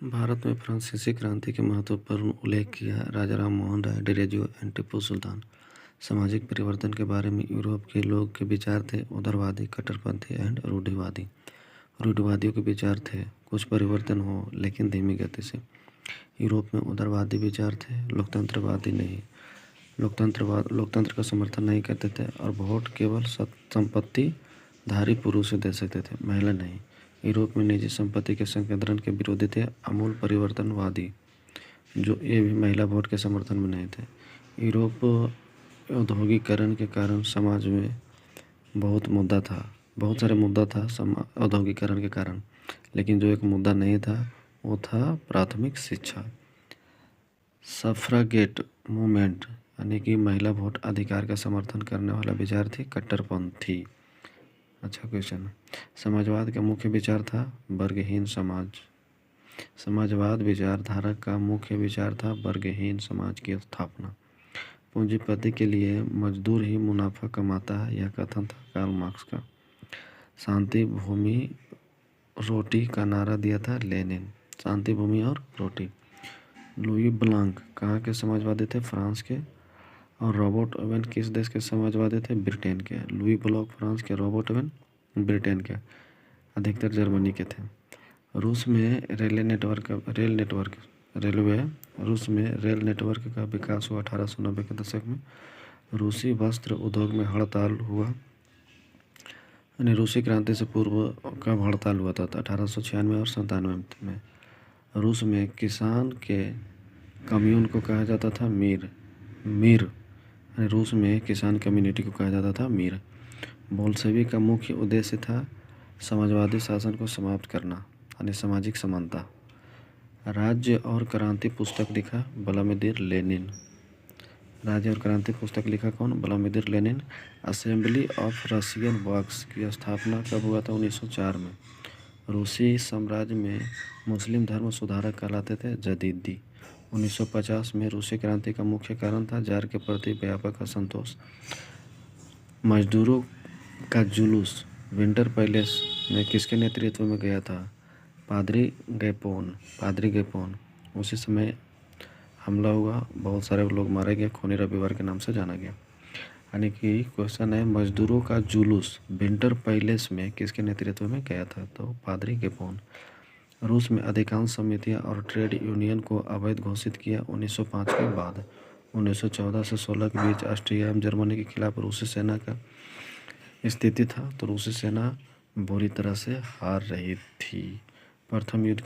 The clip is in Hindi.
भारत में फ्रांसीसी क्रांति के महत्वपूर्ण उल्लेख किया राजा राम मोहन राय, डिरेजियो एंड टिप्पू सुल्तान। सामाजिक परिवर्तन के बारे में यूरोप के लोग के विचार थे उदारवादी, कट्टरपंथी एंड रूढ़िवादी। रूढ़िवादियों के विचार थे कुछ परिवर्तन हो लेकिन धीमी गति से। यूरोप में उदारवादी विचार थे, लोकतंत्रवादी नहीं। लोकतंत्र का समर्थन नहीं करते थे और वोट केवल संपत्तिधारी पुरुष दे सकते थे, महिला नहीं। यूरोप में निजी संपत्ति के संकेंद्रण के विरोधी थे आमूल परिवर्तनवादी, जो ये भी महिला वोट के समर्थन में नहीं थे। यूरोप औद्योगिकरण के कारण समाज में बहुत सारे मुद्दा था औद्योगिकरण के कारण, लेकिन जो एक मुद्दा नहीं था वो था प्राथमिक शिक्षा। सफ्रागेट मूवमेंट यानी कि महिला वोट अधिकार का समर्थन करने वाला विचार थी कट्टरपंथी। अच्छा क्वेश्चन। समाजवाद का मुख्य विचार था वर्गहीन समाज। समाजवाद विचारधारा का मुख्य विचार था वर्गहीन समाज की स्थापना। पूंजीपति के लिए मजदूर ही मुनाफा कमाता है, यह कथन था कार्ल मार्क्स का। शांति भूमि रोटी का नारा दिया था लेनिन। शांति भूमि और रोटी। लुई ब्लांक कहाँ के समाजवादी थे? फ्रांस के। और रॉबर्ट ओवेन किस देश के समाजवादी थे? ब्रिटेन के। लुई ब्लॉक फ्रांस के, रॉबर्ट ओवेन ब्रिटेन के, अधिकतर जर्मनी के थे। रूस में रेल नेटवर्क का विकास हुआ 1890 के दशक में। रूसी वस्त्र उद्योग में हड़ताल हुआ, यानी रूसी क्रांति से पूर्व का हड़ताल हुआ था 1896 और 97 में। रूस में किसान के कम्यून को कहा जाता था मीर। रूस में किसान कम्युनिटी को कहा जाता था मीर। बोल्शेविक का मुख्य उद्देश्य था समाजवादी शासन को समाप्त करना, यानी सामाजिक समानता। राज्य और क्रांति पुस्तक लिखा व्लादिमीर लेनिन। राज्य और क्रांति पुस्तक लिखा कौन? Vladimir Lenin. Assembly of Russian works की स्थापना कब हुआ था? 1904 में। रूसी साम्राज्य में मुस्लिम धर्म सुधारक कहलाते थे जदीदी। 1950 में रूसी क्रांति का मुख्य कारण था जार के प्रति व्यापक असंतोष। मजदूरों का जुलूस विंटर पैलेस में किसके नेतृत्व में गया था? पादरी गैपोन। उसी समय हमला हुआ, बहुत सारे लोग मारे गए, खूनी रविवार के नाम से जाना गया। यानी कि क्वेश्चन है मजदूरों का जुलूस विंटर पैलेस में किसके नेतृत्व में गया था? तो पादरी गैपोन। रूस में अधिकांश समितियां और ट्रेड यूनियन को अवैध घोषित किया 1905 के बाद। 1914 से 16 के बीच ऑस्ट्रिया एवं जर्मनी के खिलाफ रूसी सेना का स्थिति था, तो रूसी सेना बुरी तरह से हार रही थी। प्रथम युद्ध